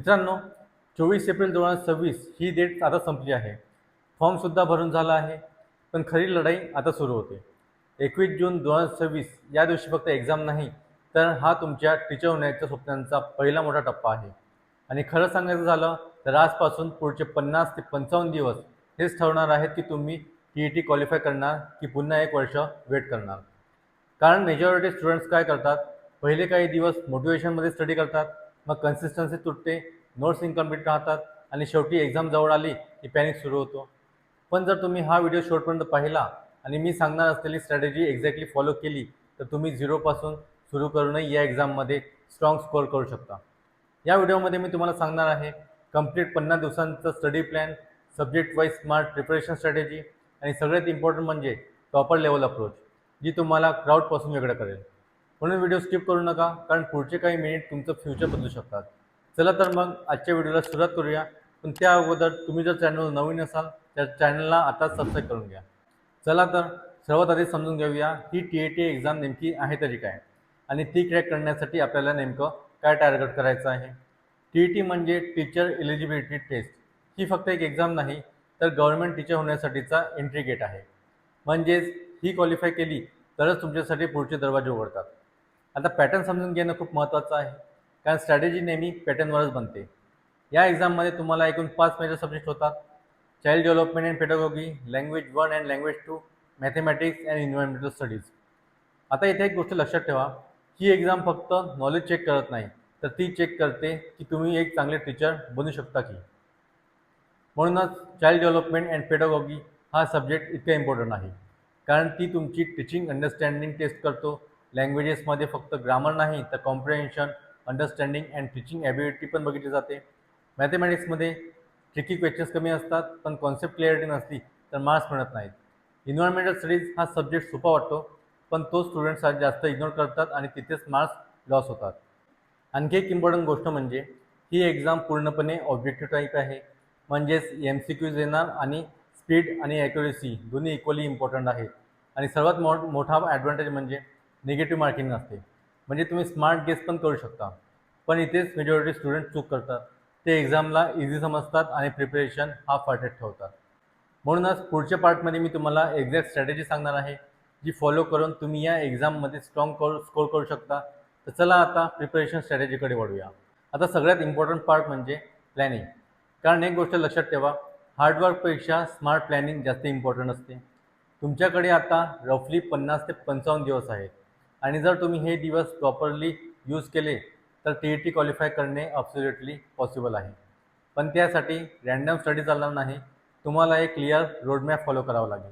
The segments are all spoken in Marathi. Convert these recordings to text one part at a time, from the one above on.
मित्रांनो, 24 एप्रिल 2026 ही डेट आता संपली आहे. फॉर्मसुद्धा भरून झाला आहे, पण खरी लढाई आता सुरू होते. 21 जून 2026 या दिवशी फक्त एक्झाम नाही, तर हा तुमच्या टीचर होण्याच्या स्वप्नांचा पहिला मोठा टप्पा आहे. आणि खरं सांगायचं झालं तर आजपासून पुढचे 50 ते 55 दिवस हेच ठरवणार आहेत की तुम्ही TET क्वालिफाय करणार की पुन्हा एक वर्ष वेट करणार. कारण मेजॉरिटी स्टुडंट्स काय करतात, पहिले काही दिवस मोटिवेशनमध्ये स्टडी करतात, मग कन्सिस्टन्सी तुटते, नोट्स इनकम्प्लीट राहतात आणि शेवटी एक्झाम जवळ आली की पॅनिक सुरू होतो. पण जर तुम्ही हा व्हिडिओ शेवटपर्यंत पाहिला आणि मी सांगणार असलेली स्ट्रॅटेजी एक्झॅक्टली फॉलो केली तर तुम्ही झिरोपासून सुरू करूनही या एक्झाममध्ये स्ट्रॉंग स्कोअर करू शकता. या व्हिडिओमध्ये मी तुम्हाला सांगणार आहे कंप्लीट 50 दिवसांचा study plan, subject wise smart preparation strategy आणि सगळ्यात इम्पॉर्टंट म्हणजे टॉपर लेवल अप्रोच, जी तुम्हाला क्राऊडपासून वेगळं करेल. म्हणून व्हिडिओ स्किप करू नका, कारण पुढचे काही मिनिट तुमचं फ्युचर बदलू शकतात. चला तर मग आजच्या व्हिडिओला सुरुवात करूया. पण त्या अगोदर तुम्ही जर चॅनल नवीन असाल तर चॅनलला आता सबस्क्राईब करून घ्या. चला तर सर्वात आधी समजून घेऊया ही TET एक्झाम नेमकी आहे तरी काय, आणि ती क्रॅक करण्यासाठी आपल्याला नेमकं काय टार्गेट करायचं आहे. TET म्हणजे टीचर एलिजिबिलिटी टेस्ट. ही फक्त एक एक्झाम नाही, तर गव्हर्नमेंट टीचर होण्यासाठीचा एंट्री गेट आहे. म्हणजेच ही क्वालिफाय केली तरच तुमच्यासाठी पुढचे दरवाजे उघडतात. आता पॅटर्न समजून घेणं खूप महत्त्वाचं आहे, कारण स्ट्रॅटेजी नेहमी पॅटर्नवरच बनते. या एक्झाममध्ये तुम्हाला एकूण 5 मेजर सब्जेक्ट होतात: child development and pedagogy, language 1 and language 2, mathematics and environmental studies. आता इथे एक गोष्ट लक्षात ठेवा, ही एक्झाम फक्त नॉलेज चेक करत नाही, तर ती चेक करते की तुम्ही एक चांगले टीचर बनू शकता की. म्हणूनच चाइल्ड डेव्हलपमेंट अँड पेडागॉगी हा सब्जेक्ट इतका इम्पॉर्टंट आहे, कारण ती तुमची टीचिंग अंडरस्टँडिंग टेस्ट करतो. लँग्वेजेसमध्ये फक्त ग्रामर नाही, तर comprehension, understanding and teaching ability पण बघितली जाते. मॅथमॅटिक्समध्ये ट्रिकी क्वेश्चन्स कमी असतात, पण कॉन्सेप्ट क्लिअरिटी नसली तर मार्क्स मिळत नाहीत. इन्व्हायरमेंटल स्टडीज हा सब्जेक्ट सोपा वाटतो, पण तो स्टुडंट्स जास्त इग्नोर करतात आणि तिथेच मार्क्स लॉस होतात. आणखी एक इम्पॉर्टंट गोष्ट म्हणजे ही एक्झाम पूर्णपणे ऑब्जेक्टिव्ह टाईप आहे. म्हणजेच MCQs येणार आणि स्पीड आणि ॲक्युरेसी दोन्ही इक्वली इम्पॉर्टंट आहेत. आणि सर्वात मोठा ॲडव्हान्टेज म्हणजे निगेटिव्ह मार्किंग नसते. म्हणजे तुम्ही स्मार्ट गेस पण करू शकता, पण इथेच मेजॉरिटी स्टुडंट चूक करतात. ते एक्झामला इझी समजतात आणि प्रिपरेशन हाफ हार्टेड ठेवतात. म्हणूनच पुढच्या पार्टमध्ये मी तुम्हाला एक्झॅक्ट स्ट्रॅटेजी सांगणार आहे, जी फॉलो करून तुम्ही या एक्झाममध्ये स्ट्रॉंग स्कोर करू शकता. तर चला आता प्रिपरेशन स्ट्रॅटेजीकडे वळूया. आता सगळ्यात इम्पॉर्टंट पार्ट म्हणजे प्लॅनिंग. कारण एक गोष्ट लक्षात ठेवा, हार्डवर्कपेक्षा स्मार्ट प्लॅनिंग जास्त इम्पॉर्टंट असते. तुमच्याकडे आता रफली 50 ते 55 दिवस आहेत, आणि जर तुम्ही हे दिवस प्रॉपरली यूज केले तर TET क्वालिफाय करणे ॲब्सोल्युटली पॉसिबल आहे. पण त्यासाठी रँडम स्टडी चालणार नाही, तुम्हाला एक क्लिअर रोडमॅप फॉलो करावा लागेल.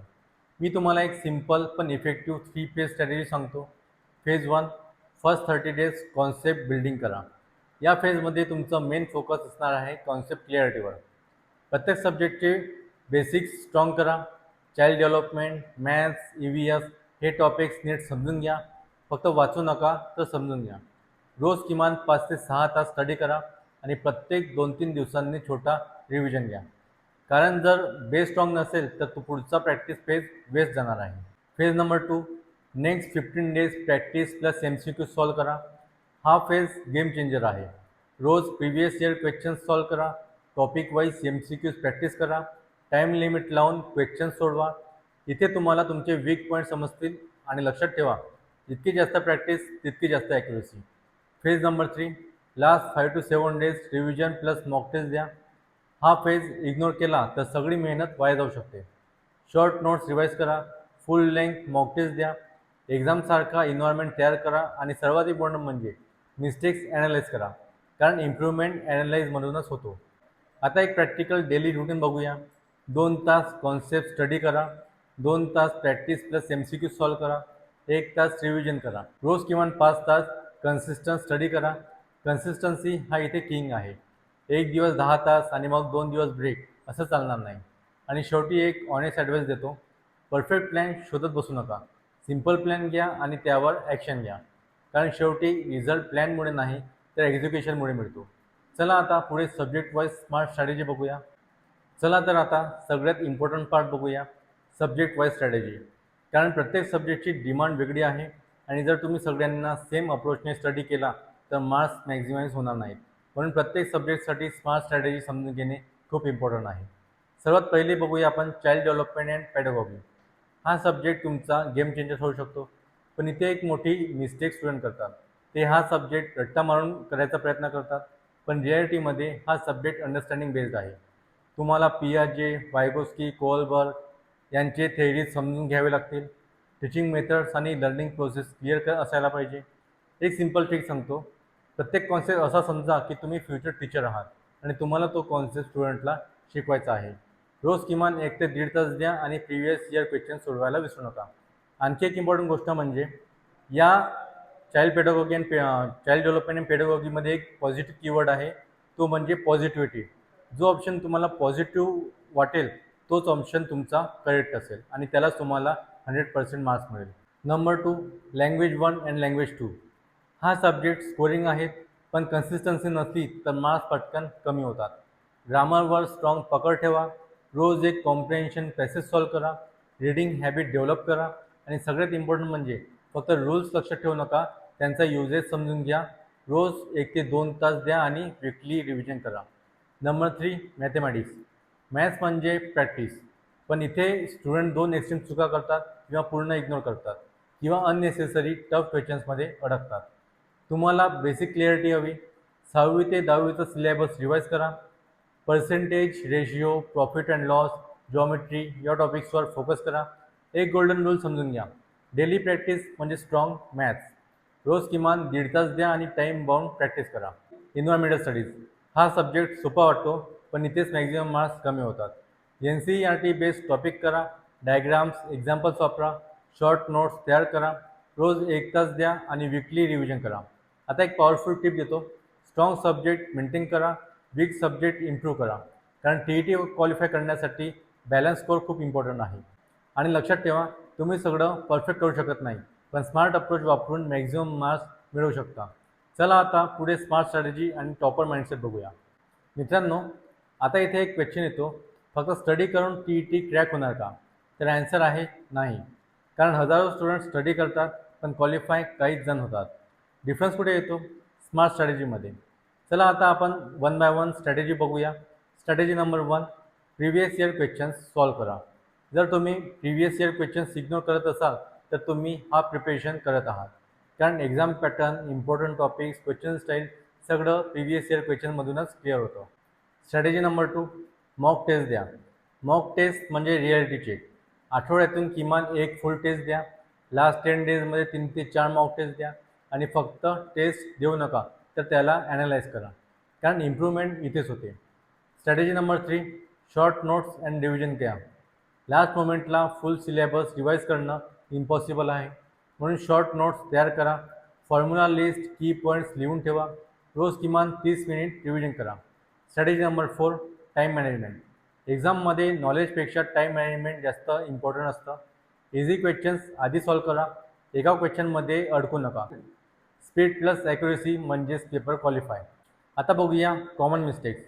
मी तुम्हाला एक सिम्पल पण इफेक्टिव्ह 3 फेज स्ट्रॅटेजी सांगतो. Phase 1, first 30 days concept building करा. या फेजमध्ये तुमचं मेन फोकस असणार आहे कॉन्सेप्ट क्लिअरिटीवर. प्रत्येक सब्जेक्टचे बेसिक्स स्ट्रॉंग करा. चाइल्ड डेव्हलपमेंट, मॅथ्स, EVS हे टॉपिक्स नीट समजून घ्या. फक्त वाचू नका, तर समजून घ्या. रोज किमान 5 ते 6 तास स्टडी करा आणि प्रत्येक 2-3 दिवसांनी छोटा रिव्हिजन घ्या. कारण जर बेस स्ट्रॉंग नसेल तर तो पुढचा प्रॅक्टिस फेज वेस्ट जाणार आहे. Phase number 2, next 15 days practice plus MCQ solve करा. हा फेज गेम चेंजर आहे. रोज प्रिव्हियस इयर क्वेश्चन्स सॉल्व करा. टॉपिक वाईज MCQज प्रॅक्टिस करा. टाईम लिमिट लावून क्वेश्चन सोडवा. इथे तुम्हाला तुमचे वीक पॉईंट समजतील. आणि लक्षात ठेवा, जितकी जास्त प्रॅक्टिस तितकी जास्त accuracy. Phase number 3, last 5 to 7 days revision plus mock test द्या. हा फेज इग्नोर केला तर सगळी मेहनत वाया जाऊ शकते. शॉर्ट नोट्स रिवाईज करा, फुल लेंथ मॉक टेस्ट द्या, एक्झामसारखा एन्व्हायरमेंट तयार करा आणि सर्वात इम्पॉर्टंट म्हणजे मिस्टेक्स ॲनालाइज करा, कारण इम्प्रूव्हमेंट ॲनालाइजमधूनच होतो. आता एक प्रॅक्टिकल डेली रुटीन बघूया. 2 तास कॉन्सेप्ट स्टडी करा, 2 तास प्रॅक्टिस प्लस MCQ सॉल्व करा, 1 तास रिव्हिजन करा. रोज किमान 5 तास कन्सिस्टंट स्टडी करा. कन्सिस्टन्सी हा इथे किंग आहे. एक दिवस 10 तास आणि मग 2 दिवस ब्रेक असं चालणार नाही. आणि शेवटी एक ऑनेस्ट ॲडवाईस देतो, परफेक्ट प्लॅन शोधत बसू नका. सिम्पल प्लॅन घ्या आणि त्यावर ॲक्शन घ्या, कारण शेवटी रिझल्ट प्लॅनमुळे नाही तर एक्झिक्युशनमुळे मिळतो. चला आता पुढे सब्जेक्ट वाईज स्मार्ट स्ट्रॅटेजी बघूया. चला तर आता सगळ्यात इम्पॉर्टंट पार्ट बघूया, सब्जेक्ट वाईज स्ट्रॅटेजी. कारण प्रत्येक सब्जेक्टची डिमांड वेगळी आहे, आणि जर तुम्ही सगळ्यांना सेम अप्रोचने स्टडी केला तर मार्क्स मॅक्झिमाइज होणार नाहीत. म्हणून प्रत्येक सब्जेक्टसाठी स्मार्ट स्ट्रॅटेजी समजून घेणे खूप इम्पॉर्टंट आहे. सर्वात पहिले बघूया आपण चाइल्ड डेव्हलपमेंट अँड पेडागॉजी. हा सब्जेक्ट तुमचा गेम चेंजर होऊ शकतो. पण इथे एक मोठी मिस्टेक स्टुडंट करतात. ते हा सब्जेक्ट रट्टा मारून करायचा प्रयत्न करतात, पण रिॲलिटीमध्ये हा सब्जेक्ट अंडरस्टँडिंग बेस्ड आहे. तुम्हाला पियाजे, वायगोस्की, कोहलबर्ग यांचे थेअरीज समजून घ्यावे लागतील. टीचिंग मेथड्स आणि लर्निंग प्रोसेस क्लिअर असायला पाहिजे. एक सिंपल ट्रिक सांगतो. प्रत्येक कॉन्सेप्ट असा समजा की तुम्ही फ्युचर टीचर आहात आणि तुम्हाला तो कॉन्सेप्ट स्टुडंटला शिकवायचा आहे. रोज किमान 1 ते 1.5 तास द्या आणि प्रिव्हियस इयर क्वेश्चन सोडवायला विसरू नका. आणखी एक इम्पॉर्टंट गोष्ट म्हणजे या child pedagogy and child development and पेडागॉगीमध्ये एक पॉझिटिव्ह कीवर्ड आहे, तो म्हणजे पॉझिटिव्हिटी. जो ऑप्शन तुम्हाला पॉझिटिव्ह वाटेल तोच ऑप्शन तुमचा करेक्ट असेल आणि त्यालाच तुम्हाला 100% मार्क्स मिळेल. Number 2, language 1 and language 2. हा सब्जेक्ट स्कोरिंग आहेत, पण कन्सिस्टन्सी नसली तर मार्क्स पटकन कमी होतात. ग्रामरवर स्ट्रॉंग पकड ठेवा. रोज एक कॉम्प्रिहेन्शन पॅसेज सॉल्व करा. रीडिंग हॅबिट डेव्हलप करा आणि सगळ्यात इम्पॉर्टंट म्हणजे फक्त रूल्स लक्षात ठेवू नका, त्यांचा युजेस समजून घ्या. रोज 1 ते 2 तास द्या आणि वीकली रिव्हिजन करा. Number 3, mathematics. मॅथ्स म्हणजे प्रॅक्टिस, पण इथे स्टुडंट 2 एक्स्ट्रीम चुका करतात किंवा पूर्ण इग्नोर करतात किंवा अननेसेसरी टफ क्वेश्चन्समध्ये अडकतात. तुम्हाला बेसिक क्लिअरिटी हवी. 6वी ते 10वीचा सिलेबस रिवाईज करा. Percentage, ratio, profit and loss, geometry या टॉपिक्सवर फोकस करा. एक गोल्डन रूल समजून घ्या. डेली प्रॅक्टिस म्हणजे स्ट्रॉंग मॅथ्स. रोज किमान 1.5 तास द्या आणि टाईम बाउंड प्रॅक्टिस करा. Environmental studies. हा सब्जेक्ट सोपा वाटतो, पण इथेच मॅक्झिमम मार्क्स कमी होतात. NCERT बेस्ड टॉपिक करा. डायग्राम्स, एक्झाम्पल्स वापरा. शॉर्ट नोट्स तयार करा. रोज 1 तास द्या आणि वीकली रिव्हिजन करा. आता एक पॉवरफुल टिप देतो. स्ट्रॉंग सब्जेक्ट मेंटेन करा, वीक सब्जेक्ट इम्प्रूव्ह करा. कारण TET क्वालिफाय करण्यासाठी बॅलन्स स्कोअर खूप इम्पॉर्टंट आहे. आणि लक्षात ठेवा, तुम्ही सगळं परफेक्ट करू शकत नाही, पण स्मार्ट अप्रोच वापरून मॅक्झिमम मार्क्स मिळवू शकता. चला आता पुढे स्मार्ट स्ट्रॅटेजी आणि टॉपर माइंडसेट बघूया. मित्रांनो, आता इथे एक क्वेश्चन येतो, फक्त स्टडी करून TET क्रॅक होणार का? तर ॲन्सर आहे नाही. कारण हजारो स्टुडंट स्टडी करतात, पण क्वालिफाय काहीच जण होतात. डिफरन्स कुठे येतो? स्मार्ट स्ट्रॅटेजीमध्ये. चला आता आपण 1 बाय 1 स्ट्रॅटेजी बघूया. Strategy number 1, previous year questions solve करा. जर तुम्ही प्रिव्हियस इयर क्वेश्चन्स इग्नोर करत असाल तर तुम्ही हा प्रिपरेशन करत आहात. कारण exam pattern, important topics, question style सगळं प्रिव्हियस इयर क्वेश्चनमधूनच क्लिअर होतं. स्ट्रॅटेजी नंबर 2, मॉक टेस्ट द्या. मॉक टेस्ट म्हणजे रिॲलिटी चेक. आठवड्यातून किमान एक फुल टेस्ट द्या. लास्ट 10 डेजमध्ये 3 ते 4 मॉक टेस्ट द्या आणि फक्त टेस्ट देऊ नका, तर त्याला ॲनालाइज करा. कारण इम्प्रूव्हमेंट इथेच होते. Strategy number 3, short notes and revision द्या. लास्ट मोमेंटला फुल सिलेबस रिवाईज करणं इम्पॉसिबल आहे, म्हणून शॉर्ट नोट्स तयार करा. फॉर्म्युला लिस्ट, की पॉईंट्स लिहून ठेवा. रोज किमान 30 मिनिट रिव्हिजन करा. Strategy number 4, time management. एक्झाममध्ये नॉलेजपेक्षा टाईम मॅनेजमेंट जास्त इम्पॉर्टंट असतं. इझी क्वेश्चन्स आधी सॉल्व करा. एका क्वेश्चनमध्ये अडकू नका. स्पीड प्लस ॲक्युरेसी म्हणजेच पेपर क्वालिफाय. आता बघूया कॉमन मिस्टेक्स.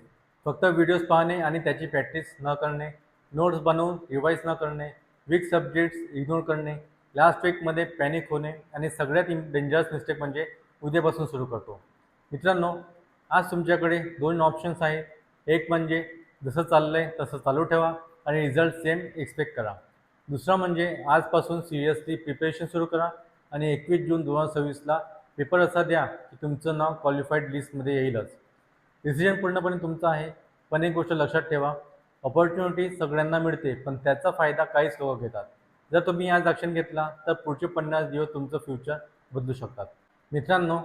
फक्त व्हिडिओज पाहणे आणि त्याची प्रॅक्टिस न करणे, नोट्स बनवून रिवाईज न करणे, वीक सब्जेक्ट्स इग्नोर करणे, लास्ट वीकमध्ये पॅनिक होणे आणि सगळ्यात डेंजरस मिस्टेक म्हणजे उद्यापासून सुरू करतो. मित्रांनो, आज तुमच्याकडे 2 ऑप्शन्स आहेत. एक म्हणजे जसं चाललं आहे तसं चालू ठेवा आणि रिझल्ट सेम एक्सपेक्ट करा. दुसरा म्हणजे आजपासून सिरियसली प्रिपरेशन सुरू करा आणि 21 जून 2026ला पेपर असा द्या की तुमचं नाव क्वालिफाईड लिस्टमध्ये येईलच. डिसिजन पूर्णपणे तुमचा आहे, पण एक गोष्ट लक्षात ठेवा, ऑपॉर्च्युनिटी सगळ्यांना मिळते, पण त्याचा फायदा काहीच लोक घेतात. जर तुम्ही आज ॲक्शन घेतला तर पुढचे 50 दिवस तुमचं फ्युचर बदलू शकतात. मित्रांनो,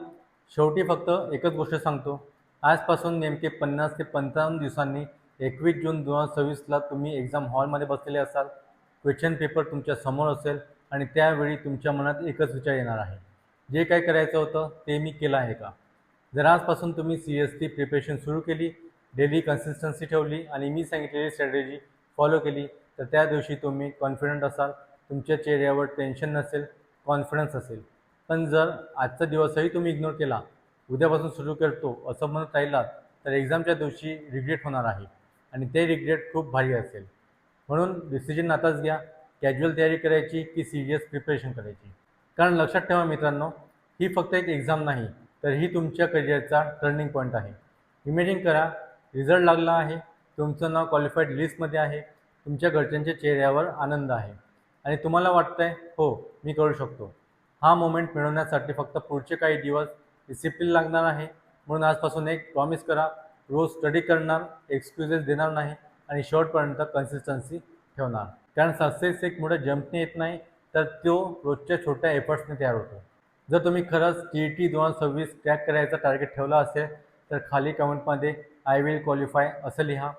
शेवटी फक्त एकच गोष्ट सांगतो. आजपासून नेमके 50 ते 55 दिवसांनी 21 जून 2026ला तुम्ही एक्झाम हॉलमध्ये बसलेले असाल. क्वेश्चन पेपर तुमच्या समोर असेल आणि त्यावेळी तुमच्या मनात एकच विचार येणार आहे, जे काय करायचं होतं ते मी केलं आहे का? जर आजपासून तुम्ही सिरियसली प्रिपरेशन सुरू केली, डेली कन्सिस्टन्सी ठेवली आणि मी सांगितलेली स्ट्रॅटेजी फॉलो केली, तर त्या दिवशी तुम्ही कॉन्फिडंट असाल. तुमच्या चेहऱ्यावर टेन्शन नसेल, कॉन्फिडन्स असेल. पण जर आजचा दिवसही तुम्ही इग्नोर केला, उद्यापासून सुरू करतो असं म्हणत राहिलात, तर एक्झामच्या दिवशी रिग्रेट होणार आहे आणि ते रिग्रेट खूप भारी असेल. म्हणून डिसिजन आताच घ्या, कॅज्युअल तयारी करायची की सिरियस प्रिपरेशन करायची. कारण लक्षात ठेवा मित्रांनो, ही फक्त एक एक्झाम नाही, तर ही तुमच्या करिअरचा टर्निंग पॉईंट आहे. इमॅजिन करा, रिझल्ट लागला आहे, तुमचं नाव क्वालिफाईड लिस्टमध्ये आहे, तुमच्या घरच्यांच्या चेहऱ्यावर आनंद आहे आणि तुम्हाला वाटतंय हो मी करू शकतो. हा मोमेंट मिळवण्यासाठी फक्त पुढचे काही दिवस डिसिप्लिन लागणार आहे. म्हणून आजपासून एक प्रॉमिस करा, रोज स्टडी करणार, एक्सक्युजेस देणार नाही आणि शेवटपर्यंत कन्सिस्टन्सी ठेवणार. कारण सक्सेस एक मोठ्या जंपने येत नाही, तर तो रोजच्या छोट्या एफर्ट्सने तयार होतो. जर तुम्ही खरंच TET 2026 क्रॅक करायचा टार्गेट ठेवला असेल तर खाली कमेंटमध्ये आय विल क्वालिफाय असं लिहा.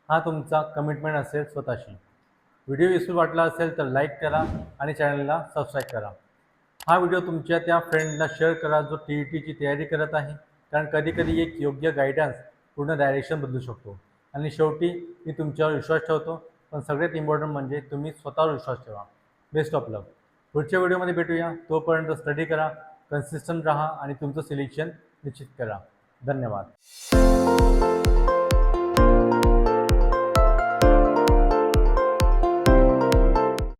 हा तुमचा कमिटमेंट असेल स्वतःशी. व्हिडिओ युजफुल वाटला असेल तर लाईक करा आणि चॅनलला सबस्क्राईब करा. हा व्हिडिओ तुमच्या त्या फ्रेंडला शेअर करा जो TETची तयारी करत आहे, कारण कधीकधी एक योग्य गाईडन्स पूर्ण डायरेक्शन बदलू शकतो. आणि शेवटी मी तुमच्यावर विश्वास ठेवतो, पण सगळ्यात इम्पॉर्टंट म्हणजे तुम्ही स्वतःवर विश्वास ठेवा. बेस्ट ऑफ लक. पुढच्या व्हिडिओमध्ये भेटूया. तोपर्यंत स्टडी करा, कन्सिस्टंट राहा आणि तुमचं सिलेक्शन निश्चित करा. धन्यवाद.